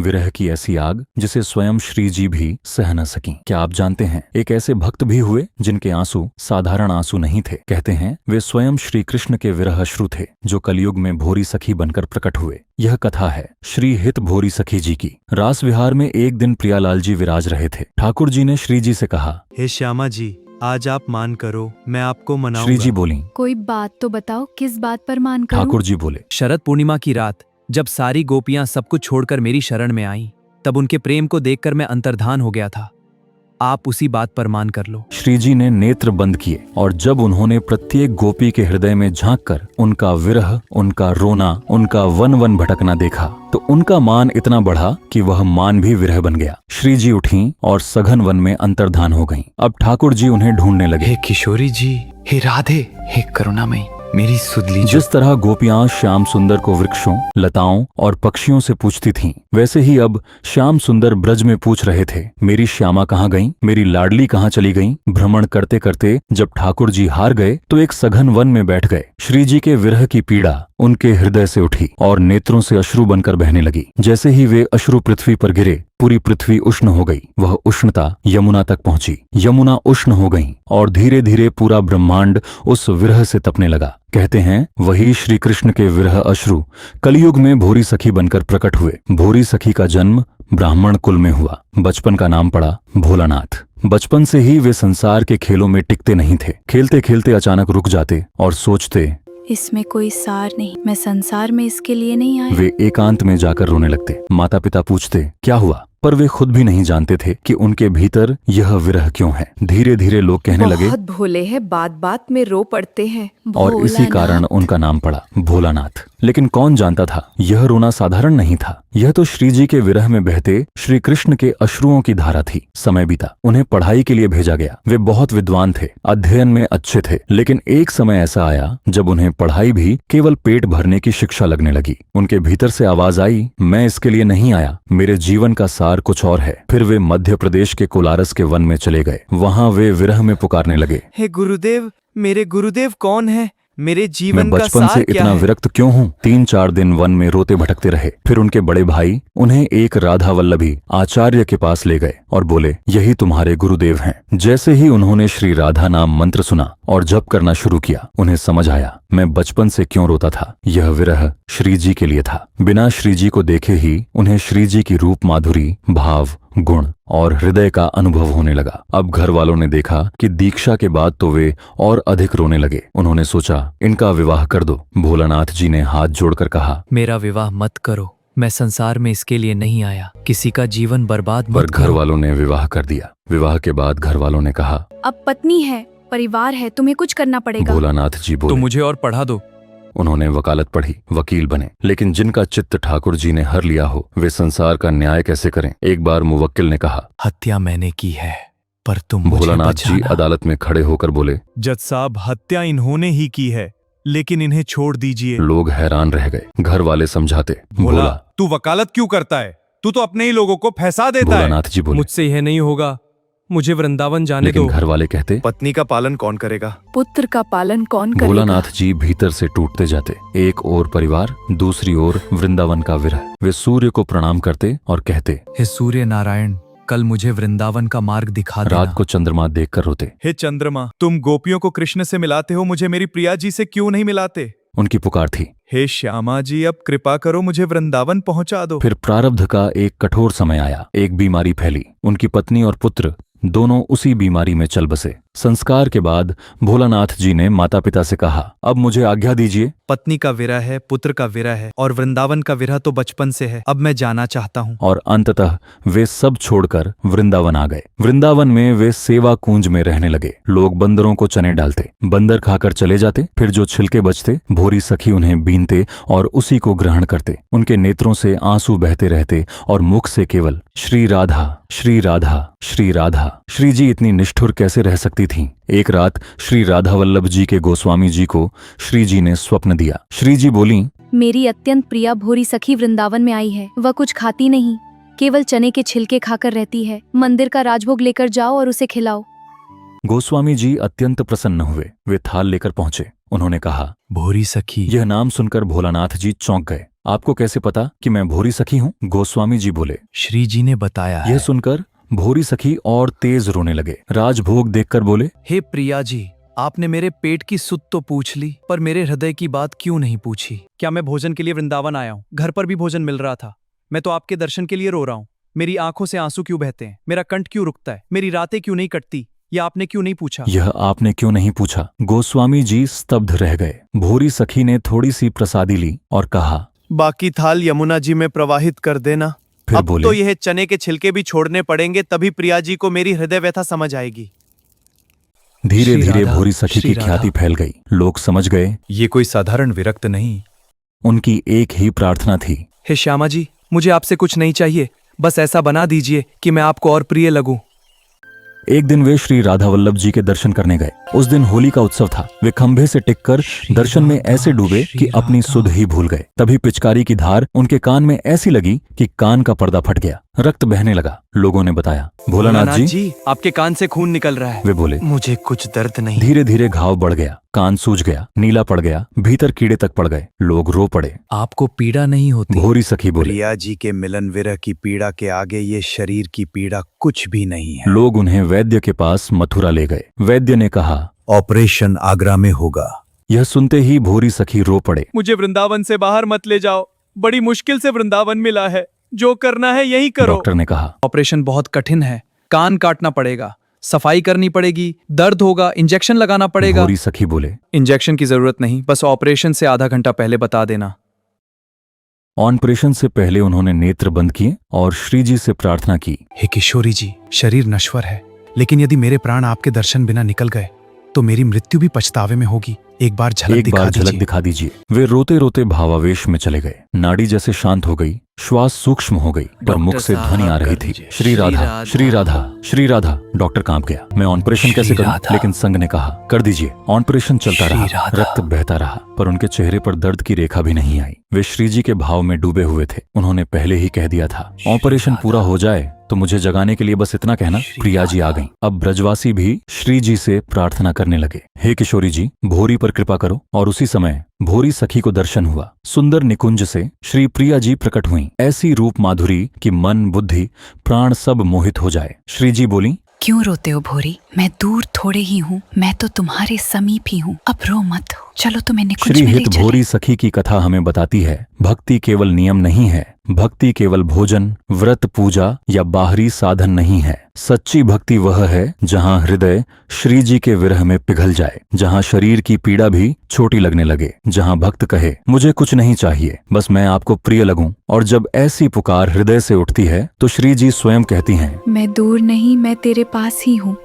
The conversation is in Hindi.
विरह की ऐसी आग जिसे स्वयं श्री जी भी सह न सकी। क्या आप जानते हैं, एक ऐसे भक्त भी हुए जिनके आंसू साधारण आंसू नहीं थे। कहते हैं वे स्वयं श्री कृष्ण के विरह अश्रु थे, जो कलयुग में भोरी सखी बनकर प्रकट हुए। यह कथा है श्री हित भोरी सखी जी की। रास विहार में एक दिन प्रियालाल जी विराज रहे थे। ठाकुर जी ने श्री जी से कहा, हे श्यामा जी, आज आप मान करो, मैं आपको मनाऊंगा। श्री जी बोली, कोई बात तो बताओ, किस बात पर मान करूं? ठाकुर जी बोले, शरद पूर्णिमा की रात जब सारी गोपियां सब कुछ छोड़कर मेरी शरण में आईं, तब उनके प्रेम को देखकर मैं अंतर्धान हो गया था। आप उसी बात पर मान कर लो। श्री जी ने नेत्र बंद किए और जब उन्होंने प्रत्येक गोपी के हृदय में झांककर उनका विरह, उनका रोना, उनका वन वन भटकना देखा तो उनका मान इतना बढ़ा कि वह मान भी विरह बन गया। श्री जी उठी और सघन वन में अंतर्धान हो गईं। अब ठाकुर जी उन्हें ढूंढने लगे। हे किशोरी जी, हे राधे, हे करुणामयी, मेरी सुध लीजिए। जिस तरह गोपियां श्याम सुंदर को वृक्षों, लताओं और पक्षियों से पूछती थीं, वैसे ही अब श्याम सुंदर ब्रज में पूछ रहे थे, मेरी श्यामा कहाँ गईं? मेरी लाडली कहाँ चली गईं? भ्रमण करते करते जब ठाकुर जी हार गए तो एक सघन वन में बैठ गए। श्री जी के विरह की पीड़ा उनके हृदय से उठी और नेत्रों से अश्रु बनकर बहने लगी। जैसे ही वे अश्रु पृथ्वी पर गिरे, पूरी पृथ्वी उष्ण हो गई। वह उष्णता यमुना तक पहुंची। यमुना उष्ण हो गई और धीरे धीरे पूरा ब्रह्मांड उस विरह से तपने लगा। कहते हैं वही श्री कृष्ण के विरह अश्रु कलयुग में भोरी सखी बनकर प्रकट हुए। भोरी सखी का जन्म ब्राह्मण कुल में हुआ। बचपन का नाम पड़ा भोलानाथ। बचपन से ही वे संसार के खेलों में टिकते नहीं थे। खेलते खेलते अचानक रुक जाते और सोचते, इसमें कोई सार नहीं, मैं संसार में इसके लिए नहीं आया। वे एकांत में जाकर रोने लगते। माता पिता पूछते क्या हुआ, पर वे खुद भी नहीं जानते थे कि उनके भीतर यह विरह क्यों है। धीरे धीरे लोग कहने लगे, बहुत भोले हैं, बात बात में रो पड़ते हैं। और इसी भोलानाथ। कारण उनका नाम पड़ा भोलानाथ। लेकिन कौन जानता था यह रोना साधारण नहीं था। यह तो श्री जी के विरह में बहते श्री कृष्ण के अश्रुओं की धारा थी। समय बीता, उन्हें पढ़ाई के लिए भेजा गया। वे बहुत विद्वान थे, अध्ययन में अच्छे थे, लेकिन एक समय ऐसा आया जब उन्हें पढ़ाई भी केवल पेट भरने की शिक्षा लगने लगी। उनके भीतर से आवाज आई, मैं इसके लिए नहीं आया, मेरे जीवन का सार कुछ और है। फिर वे मध्य प्रदेश के कोलारस के वन में चले गए। वहां वे विरह में पुकारने लगे, हे गुरुदेव, मेरे गुरुदेव कौन है? मेरे मैं जीवन का बचपन से सार क्या इतना है? विरक्त क्यों हूँ? 3-4 दिन वन में रोते भटकते रहे। फिर उनके बड़े भाई उन्हें एक राधा वल्लभी आचार्य के पास ले गए और बोले, यही तुम्हारे गुरुदेव हैं। जैसे ही उन्होंने श्री राधा नाम मंत्र सुना और जप करना शुरू किया, उन्हें समझ आया मैं बचपन से क्यों रोता था। यह विरह श्री जी के लिए था। बिना श्री जी को देखे ही उन्हें श्री जी की रूप माधुरी, भाव, गुण और हृदय का अनुभव होने लगा। अब घर वालों ने देखा कि दीक्षा के बाद तो वे और अधिक रोने लगे। उन्होंने सोचा इनका विवाह कर दो। भोलानाथ जी ने हाथ जोड़कर कहा, मेरा विवाह मत करो, मैं संसार में इसके लिए नहीं आया। किसी का जीवन बर्बाद पर मत घर करो। वालों ने विवाह कर दिया। विवाह के बाद घर वालों ने कहा, अब पत्नी है, परिवार है, तुम्हें कुछ करना पड़ेगा। भोलानाथ जी तो बोले। मुझे और पढ़ा दो। उन्होंने वकालत पढ़ी, वकील बने, लेकिन जिनका चित्त ठाकुर जी ने हर लिया हो वे संसार का न्याय कैसे करें। एक बार मुवक्किल ने कहा, हत्या मैंने की है, पर तुम मुझे भोलानाथ जी बचाना। अदालत में खड़े होकर बोले। जज साहब, हत्या इन्होंने ही की है, लेकिन इन्हें छोड़ दीजिए। लोग हैरान रह गए। घर वाले समझाते। भोला, तू वकालत क्यों करता है? तू तो अपने ही लोगों को फंसा देता है। भोलानाथ जी बोले। मुझसे यह नहीं होगा, मुझे वृंदावन जाने लेकिन दो। घर वाले कहते। पत्नी का पालन कौन करेगा? पुत्र का पालन कौन करेगा? भोलानाथ जी भीतर से टूटते जाते। एक ओर परिवार, दूसरी ओर वृंदावन का विरह। वे सूर्य को प्रणाम करते और कहते, हे सूर्य नारायण, कल मुझे वृंदावन का मार्ग दिखा देना। रात को चंद्रमा देखकर रोते। हे चंद्रमा, तुम गोपियों को कृष्ण से मिलाते हो, मुझे मेरी प्रिया जी से क्यों नहीं मिलाते? उनकी पुकार थी। हे श्यामा जी, अब कृपा करो, मुझे वृंदावन पहुंचा दो। फिर प्रारब्ध का एक कठोर समय आया। एक बीमारी फैली। उनकी पत्नी और पुत्र दोनों उसी बीमारी में चल बसे। संस्कार के बाद भोलानाथ जी ने माता पिता से कहा, अब मुझे आज्ञा दीजिए। पत्नी का विरह है, पुत्र का विरह है, और वृंदावन का विरह तो बचपन से है। अब मैं जाना चाहता हूँ। और अंततः वे सब छोड़कर वृंदावन आ गए। वृंदावन में वे सेवा कुंज में रहने लगे। लोग बंदरों को चने डालते, बंदर खाकर चले जाते, फिर जो छिलके बचते भोरी सखी उन्हें बीनते और उसी को ग्रहण करते। उनके नेत्रों से आंसू बहते रहते और मुख से केवल श्री राधा, श्री राधा, श्री राधा। श्री जी इतनी निष्ठुर कैसे रह सकती थीं? एक रात श्री राधा वल्लभ जी के गोस्वामी जी को श्री जी ने स्वप्न दिया। श्री जी बोली, मेरी अत्यंत प्रिया भोरी सखी वृंदावन में आई है। वह कुछ खाती नहीं, केवल चने के छिलके खाकर रहती है। मंदिर का राजभोग लेकर जाओ और उसे खिलाओ। गोस्वामी जी अत्यंत प्रसन्न हुए। वे थाल लेकर पहुंचे। उन्होंने कहा, भोरी सखी। यह नाम सुनकर भोलानाथ जी चौंक गए। आपको कैसे पता कि मैं भोरी सखी हूँ? गोस्वामी जी बोले। श्री जी ने बताया यह है। सुनकर भोरी सखी और तेज रोने लगे। राजभोग देखकर बोले, हे प्रिया जी, आपने मेरे पेट की सुध तो पूछ ली, पर मेरे हृदय की बात क्यों नहीं पूछी? क्या मैं भोजन के लिए वृंदावन आया हूँ? घर पर भी भोजन मिल रहा था। मैं तो आपके दर्शन के लिए रो रहा हूँ। मेरी आंखों से आंसू क्यों बहते हैं? मेरा कंठ क्यों रुकता है? मेरी रातें क्यों नहीं कटती? यह आपने क्यों नहीं पूछा? यह आपने क्यों नहीं पूछा? गोस्वामी जी स्तब्ध रह गए। भोरी सखी ने थोड़ी सी प्रसादी ली और कहा, बाकी थाल यमुना जी में प्रवाहित कर देना। फिर अब बोले, तो यह चने के छिलके भी छोड़ने पड़ेंगे, तभी प्रिया जी को मेरी हृदय व्यथा समझ आएगी। धीरे श्री धीरे राधा, भोरी सखी श्री की ख्याति राधा। फैल गई। लोग समझ गए ये कोई साधारण विरक्त नहीं। उनकी एक ही प्रार्थना थी, हे श्यामा जी, मुझे आपसे कुछ नहीं चाहिए, बस ऐसा बना दीजिए कि मैं आपको और प्रिय लगूं। एक दिन वे श्री राधा वल्लभ जी के दर्शन करने गए। उस दिन होली का उत्सव था। वे खंभे से टिककर दर्शन में ऐसे डूबे कि अपनी सुध ही भूल गए। तभी पिचकारी की धार उनके कान में ऐसी लगी कि कान का पर्दा फट गया, रक्त बहने लगा। लोगों ने बताया, भोलानाथ जी, आपके कान से खून निकल रहा है। वे बोले। मुझे कुछ दर्द नहीं। धीरे धीरे घाव बढ़ गया, कान सूज गया, नीला पड़ गया, भीतर कीड़े तक पड़ गए। लोग रो पड़े। आपको पीड़ा नहीं होती? भोरी सखी बोले। प्रिया जी के मिलन विरह की पीड़ा के आगे ये शरीर की पीड़ा कुछ भी नहीं है। लोग उन्हें वैद्य के पास मथुरा ले गए। वैद्य ने कहा, ऑपरेशन आगरा में होगा। यह सुनते ही भोरी सखी रो पड़े। मुझे वृंदावन से बाहर मत ले जाओ, बड़ी मुश्किल से वृंदावन मिला है, जो करना है यही करो। डॉक्टर ने कहा, ऑपरेशन बहुत कठिन है, कान काटना पड़ेगा, सफाई करनी पड़ेगी, दर्द होगा, इंजेक्शन लगाना पड़ेगा। भोरी सखी बोले। इंजेक्शन की जरूरत नहीं, बस ऑपरेशन से आधा घंटा पहले बता देना। ऑपरेशन से पहले उन्होंने नेत्र बंद किए और श्री जी से प्रार्थना की, हे किशोरी जी, शरीर नश्वर है, लेकिन यदि मेरे प्राण आपके दर्शन बिना निकल गए तो मेरी मृत्यु भी पछतावे में होगी। एक बार झलक दिखा दीजिए। वे रोते रोते भावावेश में चले गए। नाड़ी जैसे शांत हो गई, श्वास सूक्ष्म हो गई, पर मुख से ध्वनि आ रही थी, श्री राधा, श्री राधा, श्री राधा। डॉक्टर कांप गया। मैं ऑपरेशन कैसे करूं? लेकिन संघ ने कहा, कर दीजिए। ऑपरेशन चलता रहा, रक्त बहता रहा, पर उनके चेहरे पर दर्द की रेखा भी नहीं आई। वे श्री जी के भाव में डूबे हुए थे। उन्होंने पहले ही कह दिया था, ऑपरेशन पूरा हो जाए तो मुझे जगाने के लिए बस इतना कहना। प्रिया जी आ गईं। अब ब्रजवासी भी श्री जी से प्रार्थना करने लगे, हे किशोरी जी, भोरी पर कृपा करो। और उसी समय भोरी सखी को दर्शन हुआ। सुंदर निकुंज से श्री प्रिया जी प्रकट हुईं। ऐसी रूप माधुरी कि मन, बुद्धि, प्राण सब मोहित हो जाए। श्री जी बोली, क्यों रोते हो भोरी? मैं दूर थोड़े ही हूँ, मैं तो तुम्हारे समीप ही हूँ। अब रो मत, चलो तुम्हें निकुंज श्री में ले हित चलें। भोरी सखी की कथा हमें बताती है, भक्ति केवल नियम नहीं है, भक्ति केवल भोजन, व्रत, पूजा या बाहरी साधन नहीं है। सच्ची भक्ति वह है जहाँ हृदय श्री जी के विरह में पिघल जाए, जहाँ शरीर की पीड़ा भी छोटी लगने लगे, जहाँ भक्त कहे, मुझे कुछ नहीं चाहिए, बस मैं आपको प्रिय लगूं। और जब ऐसी पुकार हृदय से उठती है तो श्री जी स्वयं कहती हैं, मैं दूर नहीं, मैं तेरे पास ही हूँ।